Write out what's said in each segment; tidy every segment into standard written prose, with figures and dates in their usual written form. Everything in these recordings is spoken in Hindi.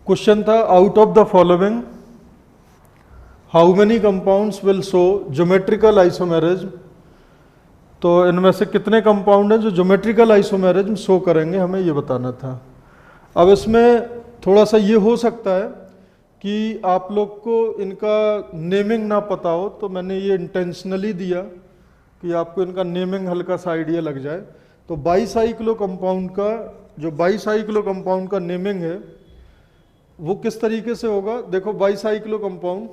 क्वेश्चन था out of the following how many compounds will show geometrical isomerism. तो इनमें से कितने कंपाउंड हैं जो ज्योमेट्रिकल आइसोमेरिज्म शो करेंगे, हमें ये बताना था। अब इसमें थोड़ा सा ये हो सकता है कि आप लोग को इनका नेमिंग ना पता हो, तो मैंने ये इंटेंशनली दिया कि आपको इनका नेमिंग हल्का सा आइडिया लग जाए। तो बाईसाइक्लो कंपाउंड का जो बाईसाइक्लो कंपाउंड का नेमिंग है वो किस तरीके से होगा। देखो बाईसाइक्लो कंपाउंड,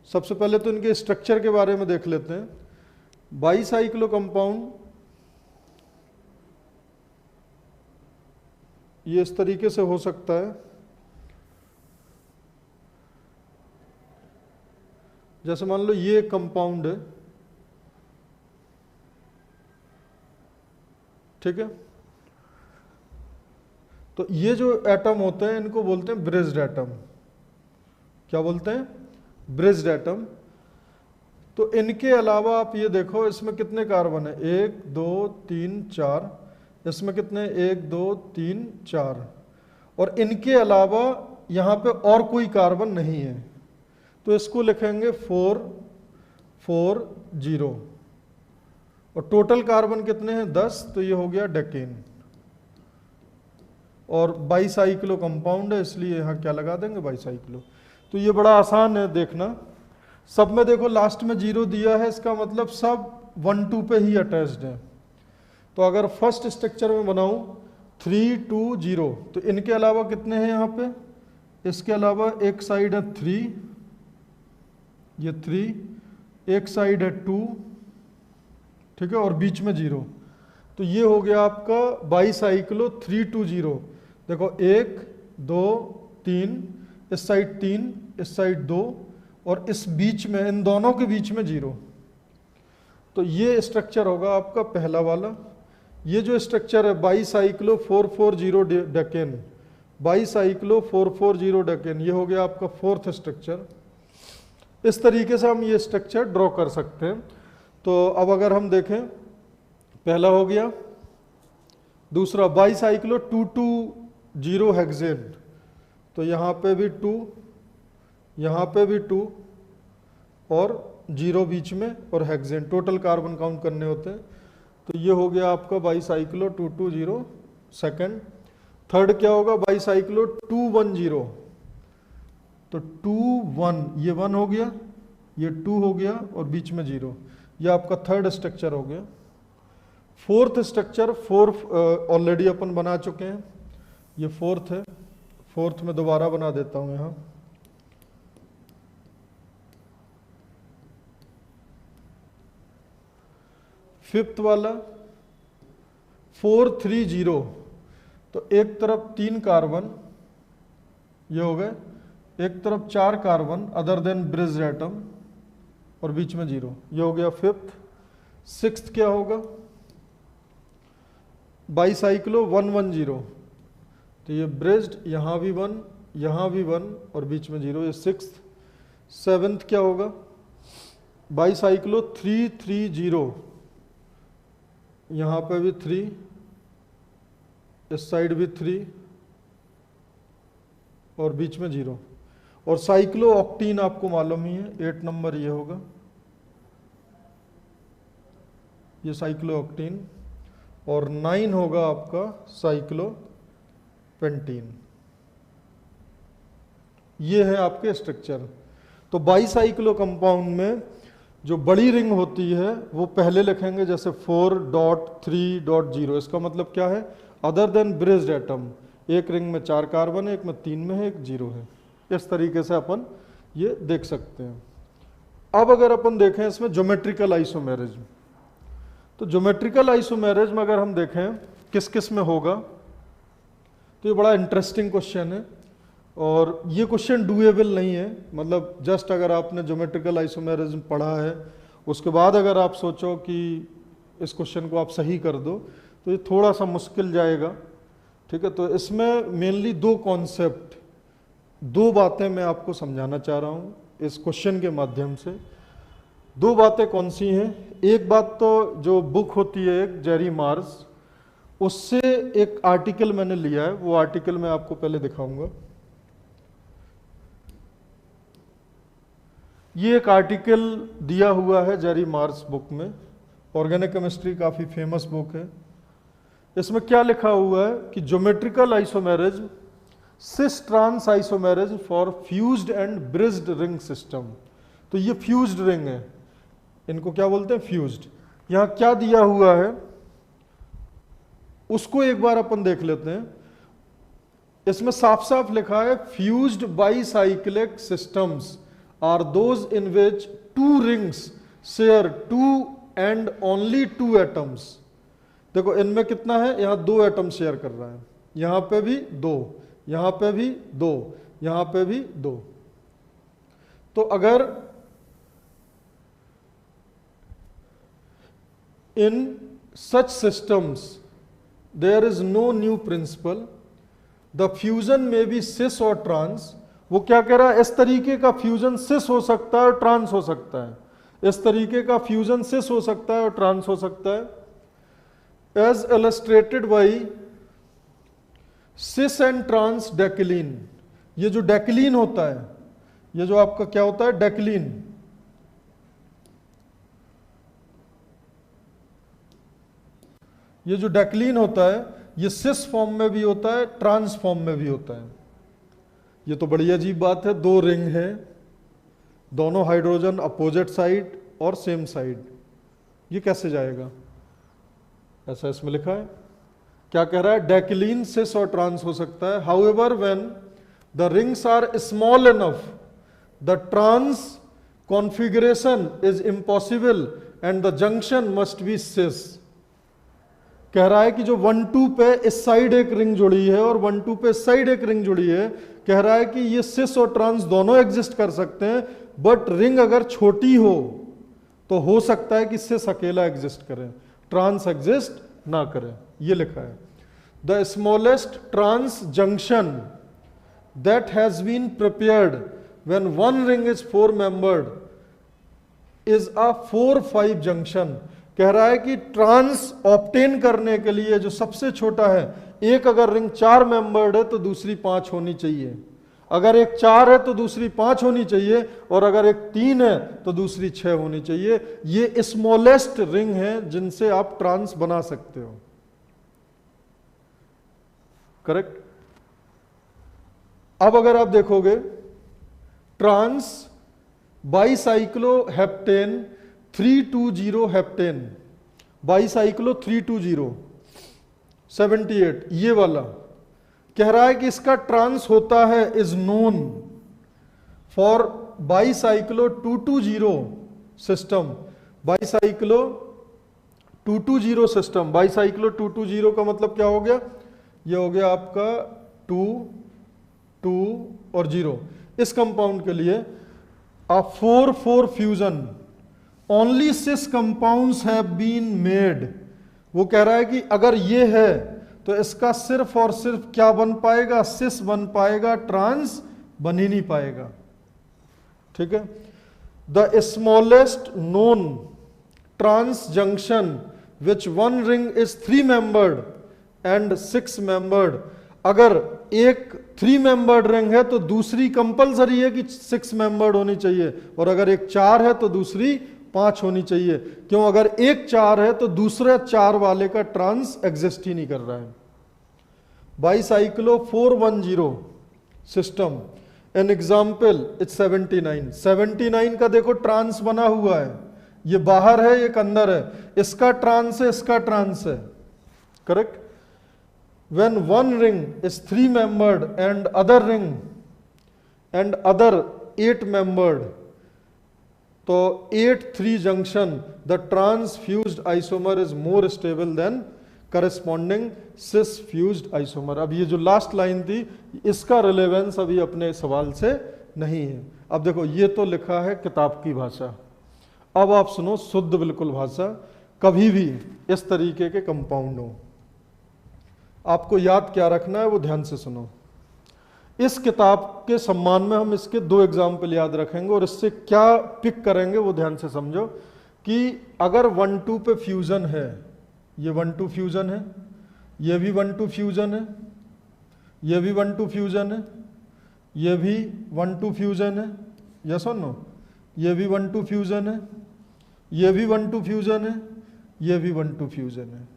सबसे पहले तो इनके स्ट्रक्चर के बारे में देख लेते हैं। बाईसाइक्लो कंपाउंड ये इस तरीके से हो सकता है, जैसे मान लो ये कंपाउंड है, ठीक है। तो ये जो एटम होते हैं इनको बोलते हैं ब्रिज्ड एटम। क्या बोलते हैं? Bridged atom. तो इनके अलावा आप ये देखो इसमें कितने कार्बन है, 1 2 3 4। इसमें कितने, 1 2 3 4। और इनके अलावा यहाँ पे और कोई कार्बन नहीं है, तो इसको लिखेंगे 4 4 0। और टोटल कार्बन कितने हैं, 10। तो ये हो गया डेकेन। और बाईसाइक्लो कंपाउंड है इसलिए यहाँ क्या लगा देंगे, बाईसाइक्लो। तो ये बड़ा आसान है देखना। सब में देखो लास्ट में 0 दिया है, इसका मतलब सब 1 2 पे ही अटैच्ड है। तो अगर फर्स्ट स्ट्रक्चर में बनाऊं 3 2 0, तो इनके अलावा कितने हैं यहाँ पे, इसके अलावा एक साइड है 3, ये 3, एक साइड है 2, ठीक है, और बीच में 0। तो ये हो गया आपका बाईसाइक्लो 3 2 0। देखो 1 2 3, इस साइड 3, इस साइड 2, और इस बीच में, इन दोनों के बीच में 0। तो ये स्ट्रक्चर होगा आपका पहला वाला। ये जो स्ट्रक्चर है बाईसाइक्लो 440 डेकेन, बाईसाइक्लो 440 डेकेन, ये हो गया आपका फोर्थ स्ट्रक्चर। इस तरीके से हम ये स्ट्रक्चर ड्रॉ कर सकते हैं। तो अब अगर हम देखें, पहला हो गया, दूसरा बाईसाइक्लो 220 हेक्सेन। तो यहाँ पे भी 2, यहाँ पे भी 2 और 0 बीच में और हेक्सेन, टोटल कार्बन काउंट करने होते हैं। तो ये हो गया आपका बाईसाइक्लो 220 सेकेंड। थर्ड क्या होगा, बाईसाइक्लो 210। तो 2 1, ये 1 हो गया, ये 2 हो गया और बीच में 0। ये आपका थर्ड स्ट्रक्चर हो गया। फोर्थ स्ट्रक्चर 4 ऑलरेडी अपन बना चुके हैं, ये फोर्थ है। फोर्थ में दोबारा बना देता हूं यहां। फिफ्थ वाला 4 3 0। तो एक तरफ 3 कार्बन, ये हो गए, एक तरफ 4 carbon other than bridged atom और बीच में 0। ये हो गया फिफ्थ। सिक्स्थ क्या होगा, बाईसाइक्लो 110। तो ये ब्रिज्ड, यहाँ भी 1, यहाँ भी 1 और बीच में 0, ये सिक्स्थ। सेवेंथ क्या होगा, बाईसाइक्लो 3 3 0। यहाँ पे भी 3, इस साइड भी 3 और बीच में 0। और साइक्लो ऑक्टीन आपको मालूम ही है, 8 नंबर ये होगा, ये साइक्लो ऑक्टीन। और 9 होगा आपका साइक्लो पेंटीन। ये है आपके स्ट्रक्चर। तो बाईसाइक्लो कंपाउंड में जो बड़ी रिंग होती है वो पहले लिखेंगे, जैसे 4.3.0। इसका मतलब क्या है, अदर देन ब्रिज्ड एटम। एक रिंग में 4 कार्बन है, एक में 3 में है, एक 0 है। इस तरीके से अपन ये देख सकते हैं। अब अगर अपन देखें इसमें ज्योमेट्रिकल आइसोमेरिज्म, तो ज्योमेट्रिकल आइसोमेरिज्म अगर हम देखें किस किस में होगा, तो ये बड़ा इंटरेस्टिंग क्वेश्चन है। और ये क्वेश्चन डूएबल नहीं है, मतलब जस्ट अगर आपने ज्योमेट्रिकल आइसोमेरिज्म पढ़ा है उसके बाद अगर आप सोचो कि इस क्वेश्चन को आप सही कर दो, तो ये थोड़ा सा मुश्किल जाएगा, ठीक है। तो इसमें मेनली 2 कॉन्सेप्ट, 2 बातें मैं आपको समझाना चाह रहा हूँ इस क्वेश्चन के माध्यम से। 2 बातें कौन सी हैं, एक बात तो जो बुक होती है एक जेरी मार्स, उससे एक आर्टिकल मैंने लिया है, वो आर्टिकल मैं आपको पहले दिखाऊंगा। ये एक आर्टिकल दिया हुआ है जेरी मार्स बुक में, ऑर्गेनिक केमिस्ट्री काफ़ी फेमस बुक है। इसमें क्या लिखा हुआ है कि geometrical isomerism cis trans isomerism for fused and bridged ring system. तो ये फ्यूज्ड रिंग है, इनको क्या बोलते हैं, फ्यूज्ड। यहां क्या दिया हुआ है उसको एक बार अपन देख लेते हैं। इसमें साफ साफ लिखा है fused bicyclic systems are those in which two rings share two and only two atoms. देखो इनमें कितना है, यहां 2 एटम शेयर कर रहा है, यहां पे भी 2, यहां पे भी 2, यहां पे भी 2। तो अगर in such systems there is no new principle, the fusion में बी सिस और ट्रांस। वो क्या कह रहा है, इस तरीके का फ्यूजन सिस हो सकता है और ट्रांस हो सकता है, इस तरीके का फ्यूजन सिस हो सकता है और ट्रांस हो सकता है। As illustrated by cis and trans decalin. ये जो डेक्लीन होता है, ये जो आपका क्या होता है, डेक्लीन, ये जो डेक्लीन होता है ये सिस फॉर्म में भी होता है, ट्रांस फॉर्म में भी होता है। ये तो बड़ी अजीब बात है, 2 रिंग हैं, दोनों हाइड्रोजन अपोजिट साइड और सेम साइड, ये कैसे जाएगा? ऐसा इसमें लिखा है। क्या कह रहा है, डेक्लीन सिस और ट्रांस हो सकता है। However when the rings are small enough the trans configuration is impossible and the junction must be cis. कह रहा है कि जो 1-2 पे इस साइड एक रिंग जुड़ी है और 1-2 पे इस साइड एक रिंग जुड़ी है, कह रहा है कि ये सिस और ट्रांस दोनों एग्जिस्ट कर सकते हैं, बट रिंग अगर छोटी हो तो हो सकता है कि सिस अकेला एग्जिस्ट करे, ट्रांस एग्जिस्ट ना करे। ये लिखा है the smallest trans junction that has been prepared when one ring is 4 membered is a 4-5 junction. कह रहा है कि ट्रांस ऑब्टेन करने के लिए जो सबसे छोटा है, एक अगर रिंग 4 मेंबर्ड है तो दूसरी 5 होनी चाहिए, अगर एक 4 है तो दूसरी 5 होनी चाहिए, और अगर एक 3 है तो दूसरी 6 होनी चाहिए। ये स्मॉलेस्ट रिंग है जिनसे आप ट्रांस बना सकते हो, करेक्ट। अब अगर आप देखोगे ट्रांस बाईसाइक्लोहेप्टेन 320 हेप्टेन, बाईसाइक्लो 320 78, ये वाला कह रहा है कि इसका ट्रांस होता है is known for bicyclo 220 system. Bicyclo 220 system, bicyclo 220 का मतलब क्या हो गया, ये हो गया आपका 2, 2 और 0। इस कंपाउंड के लिए a 4-4 fusion only cis compounds have been made. वो कह रहा है कि अगर ये है तो इसका सिर्फ और सिर्फ क्या बन पाएगा, सिस बन पाएगा, ट्रांस बन ही नहीं पाएगा, ठीक है। The smallest known trans junction which one ring is 3 membered and 6 membered. अगर एक 3 मेंबर्ड रिंग है तो दूसरी कंपलसरी है कि 6 मेंबर्ड होनी चाहिए, और अगर एक 4 है तो दूसरी 5 होनी चाहिए। क्यों? अगर एक 4 है तो दूसरे 4 वाले का ट्रांस एग्जिस्ट ही नहीं कर रहा है। Bicyclo 410 system, an example it's 79 का देखो ट्रांस बना हुआ है, ये बाहर है एक अंदर है, इसका ट्रांस है इसका ट्रांस है, correct. When one ring is 3 membered and other ring and other 8 membered, तो 8-3 junction, the trans fused isomer is more stable than corresponding cis fused isomer। अब ये जो लास्ट लाइन थी इसका रिलेवेंस अभी अपने सवाल से नहीं है। अब देखो ये तो लिखा है किताब की भाषा, अब आप सुनो शुद्ध बिल्कुल भाषा। कभी भी इस तरीके के कंपाउंड हो, आपको याद क्या रखना है वो ध्यान से सुनो। इस किताब के सम्मान में हम इसके 2 एग्जाम्पल याद रखेंगे और इससे क्या पिक करेंगे वो ध्यान से समझो। कि अगर 1-2 पे फ्यूजन है, ये 1-2 फ्यूजन है, ये भी 1,2 फ्यूजन है, ये भी 1,2 फ्यूजन है, ये भी 1,2 फ्यूजन है, यस और नो, ये भी 1,2 फ्यूजन है, ये भी 1,2 फ्यूजन है, ये भी 1,2 फ्यूजन है,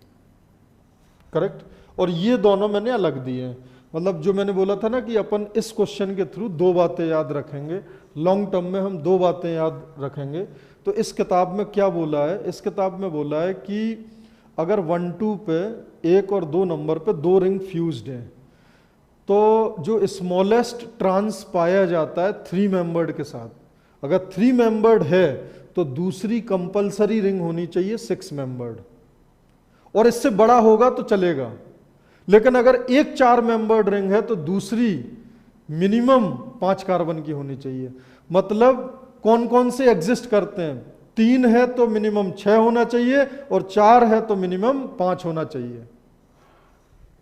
करेक्ट। और ये दोनों मैंने अलग दिए हैं। मतलब जो मैंने बोला था ना कि अपन इस क्वेश्चन के थ्रू दो बातें याद रखेंगे, लॉन्ग टर्म में हम दो बातें याद रखेंगे। तो इस किताब में क्या बोला है, इस किताब में बोला है कि अगर 1,2 पे 1 और 2 नंबर पे 2 रिंग फ्यूज्ड हैं, तो जो स्मॉलेस्ट ट्रांस पाया जाता है 3 मेंबर्ड के साथ। अगर 3 मेंबर्ड है तो दूसरी कंपलसरी रिंग होनी चाहिए 6 मेंबर्ड, और इससे बड़ा होगा तो चलेगा। लेकिन अगर एक 4 मेंबर्ड रिंग है तो दूसरी मिनिमम 5 कार्बन की होनी चाहिए। मतलब कौन कौन से एग्जिस्ट करते हैं, 3 है तो मिनिमम 6 होना चाहिए, और 4 है तो मिनिमम 5 होना चाहिए।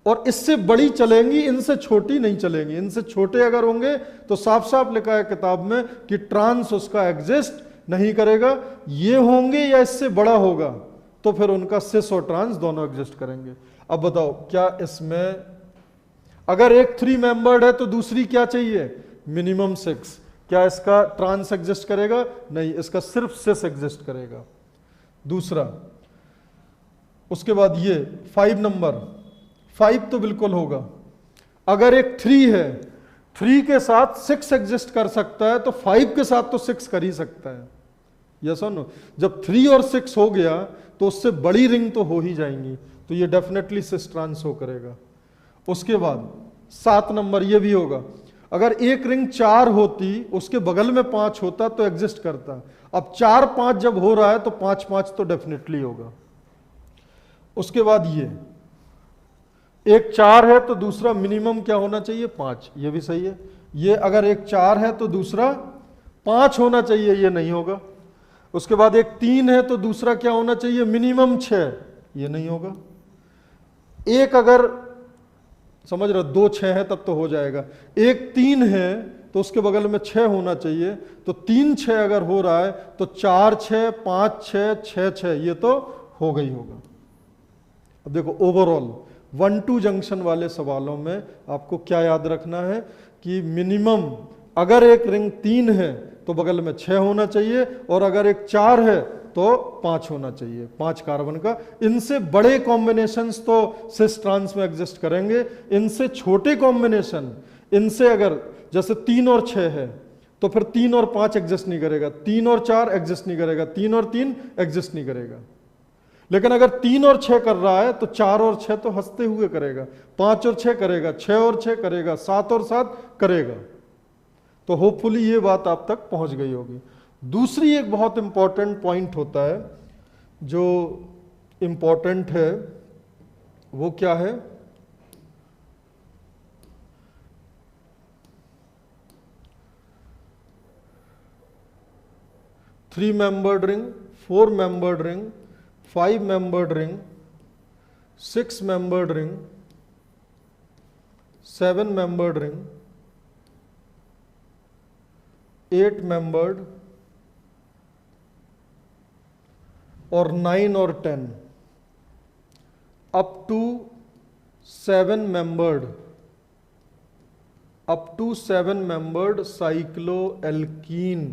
और इससे बड़ी चलेंगी, इनसे छोटी नहीं चलेंगी। इनसे छोटे अगर होंगे तो साफ साफ लिखा है किताब में कि ट्रांस उसका एग्जिस्ट नहीं करेगा। ये होंगे या इससे बड़ा होगा तो फिर उनका सिस और ट्रांस दोनों एग्जिस्ट करेंगे। अब बताओ, क्या इसमें अगर एक 3 मेंबर्ड है तो दूसरी क्या चाहिए, मिनिमम 6। क्या इसका ट्रांस एग्जिस्ट करेगा? नहीं, इसका सिर्फ सिस एग्जिस्ट करेगा। दूसरा, उसके बाद ये 5 नंबर, 5 तो बिल्कुल होगा। अगर एक 3 है, 3 के साथ 6 एग्जिस्ट कर सकता है तो 5 के साथ तो 6 कर ही सकता है, यस और नो। जब 3 और 6 हो गया तो उससे बड़ी रिंग तो हो ही जाएंगी, तो ये डेफिनेटली सिस ट्रांस हो करेगा। उसके बाद 7 नंबर, ये भी होगा। अगर एक रिंग 4 होती, उसके बगल में 5 होता तो एग्जिस्ट करता। अब 4 5 जब हो रहा है तो 5 5 तो डेफिनेटली होगा। उसके बाद ये एक 4 है तो दूसरा मिनिमम क्या होना चाहिए, 5, ये भी सही है। ये अगर एक 4 है तो दूसरा 5 होना चाहिए, ये नहीं होगा। उसके बाद एक 3 है तो दूसरा क्या होना चाहिए, मिनिमम 6, ये नहीं होगा। एक अगर समझ रहे 2 6 है तब तो हो जाएगा। एक 3 है तो उसके बगल में 6 होना चाहिए, तो 3 6 अगर हो रहा है तो 4 6 5 6 6 6, ये तो हो गई होगा। अब देखो ओवरऑल 1-2 जंक्शन वाले सवालों में आपको क्या याद रखना है कि मिनिमम अगर एक रिंग 3 है तो बगल में 6 होना चाहिए, और अगर एक 4 है तो 5 होना चाहिए, 5 कार्बन का। इनसे बड़े कॉम्बिनेशंस तो सिस ट्रांस में एग्जिस्ट करेंगे। इनसे छोटे कॉम्बिनेशन, इनसे अगर जैसे 3 और 6 है तो फिर 3 और 5 एग्जिस्ट नहीं करेगा, 3 और 4 एग्जिस्ट नहीं करेगा, 3 और 3 एग्जिस्ट नहीं करेगा। लेकिन अगर 3 और 6 कर रहा है तो 4 और 6 तो हंसते हुए करेगा, 5 और 6 करेगा, 6 और 6 करेगा, 7 और 7 करेगा। तो होपफुली ये बात आप तक पहुंच गई होगी। दूसरी एक बहुत इंपॉर्टेंट पॉइंट होता है, जो इंपॉर्टेंट है वो क्या है, three membered ring, 4 membered ring, 5 membered ring, 6 membered ring, 7 membered ring, 8 membered और 9 और 10 up to 7 membered, up to 7 membered cycloalkene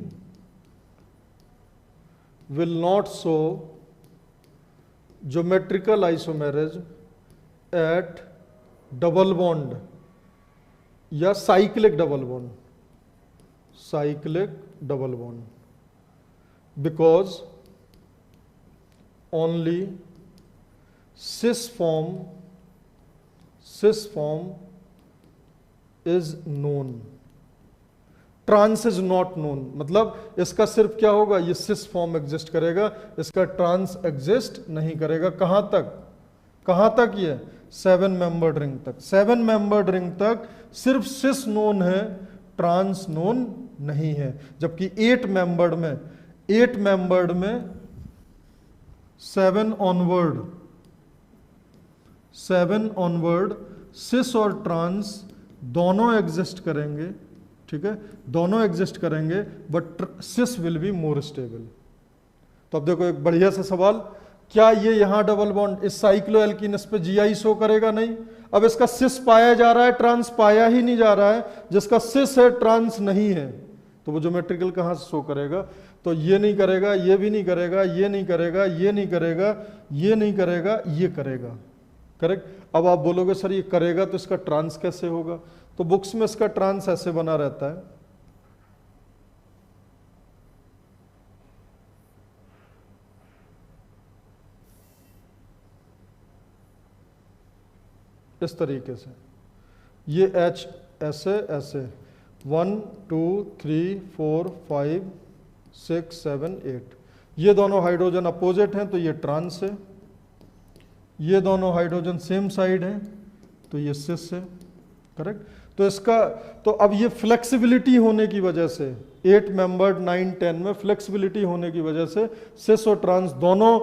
will not show geometrical isomerism at double bond या cyclic double bond, cyclic double bond, because only cis form is known, trans is not known. मतलब इसका सिर्फ क्या होगा, ये सिस फॉर्म एग्जिस्ट करेगा, इसका ट्रांस एग्जिस्ट नहीं करेगा। कहां तक ये 7 मेंबर्ड रिंग तक। 7 मेंबर्ड रिंग तक सिर्फ सिस नोन है, ट्रांस नोन नहीं है। जबकि 8 मेंबर्ड में 7 ऑनवर्ड सिस और ट्रांस दोनों एग्जिस्ट करेंगे, ठीक है, दोनों एग्जिस्ट करेंगे, but cis will be more stable. तो अब देखो एक बढ़िया सा सवाल क्या ये यहां डबल बॉन्ड इस साइक्लोएल्कीन पे GI शो करेगा? नहीं। अब इसका सिस पाया जा रहा है, ट्रांस पाया ही नहीं जा रहा है, जिसका सिस है ट्रांस नहीं है, तो वो ज्योमेट्रिकल कहां से शो करेगा? तो ये नहीं करेगा, ये भी नहीं करेगा, ये नहीं करेगा, ये नहीं करेगा, ये नहीं करेगा, ये करेगा। करेक्ट। अब आप बोलोगे सर ये करेगा तो इसका ट्रांस कैसे होगा? तो बुक्स में इसका ट्रांस ऐसे बना रहता है, इस तरीके से। ये H ऐसे ऐसे 1 2 3 4 5 6 7 8, ये दोनों हाइड्रोजन अपोजिट हैं तो ये ट्रांस है, ये दोनों हाइड्रोजन सेम साइड हैं तो ये सिस है। करेक्ट। तो इसका तो अब ये फ्लेक्सिबिलिटी होने की वजह से 8 मेंबर्ड 9 10 में फ्लेक्सिबिलिटी होने की वजह से सिस और ट्रांस दोनों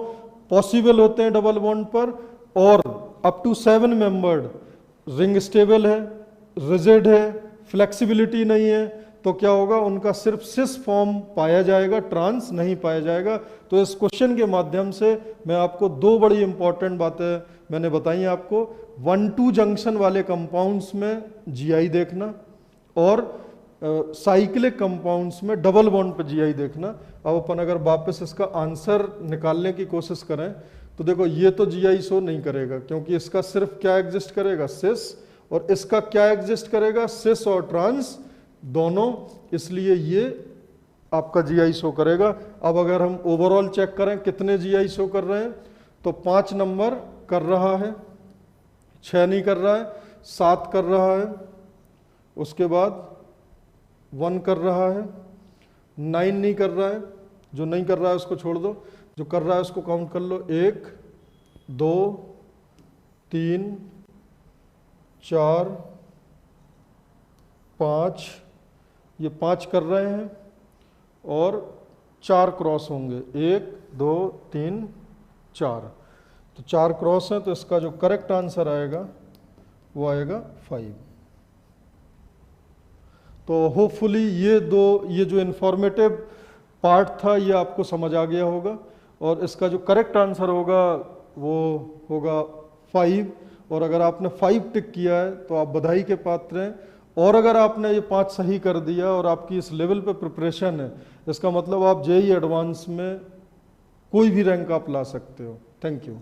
पॉसिबल होते हैं डबल बॉन्ड पर, और up to 7 membered ring stable है, रिजिड है, फ्लेक्सिबिलिटी नहीं है, तो क्या होगा? उनका सिर्फ सिस फॉर्म पाया जाएगा, ट्रांस नहीं पाया जाएगा। तो इस क्वेश्चन के माध्यम से मैं आपको दो बड़ी इंपॉर्टेंट बातें मैंने बताई आपको। 1-2 जंक्शन वाले कंपाउंड्स में GI देखना, और साइक्लिक कंपाउंड्स में डबल बॉन्ड पर GI देखना। अब अपन अगर वापस इसका आंसर निकालने की कोशिश करें तो देखो ये तो GI शो नहीं करेगा, क्योंकि इसका सिर्फ क्या एग्जिस्ट करेगा? सिस, और इसका क्या एग्जिस्ट करेगा? सिस और ट्रांस दोनों, इसलिए ये आपका GI शो करेगा। अब अगर हम ओवरऑल चेक करें कितने GI शो कर रहे हैं, तो 5 नंबर कर रहा है, 6 नहीं कर रहा है, 7 कर रहा है, उसके बाद 1 कर रहा है, 9 नहीं कर रहा है, जो नहीं कर रहा है उसको छोड़ दो, जो कर रहा है उसको काउंट कर लो। 1 2 3 4 5, ये 5 कर रहे हैं, और 4 क्रॉस होंगे, 1 2 3 4, तो 4 क्रॉस हैं, तो इसका जो करेक्ट आंसर आएगा वो आएगा 5। तो होपफुली ये जो इन्फॉर्मेटिव पार्ट था ये आपको समझ आ गया होगा, और इसका जो करेक्ट आंसर होगा वो होगा 5। और अगर आपने 5 टिक किया है तो आप बधाई के पात्र हैं, और अगर आपने ये 5 सही कर दिया और आपकी इस लेवल पे प्रिपरेशन है, इसका मतलब आप JEE एडवांस में कोई भी रैंक आप ला सकते हो। Thank you.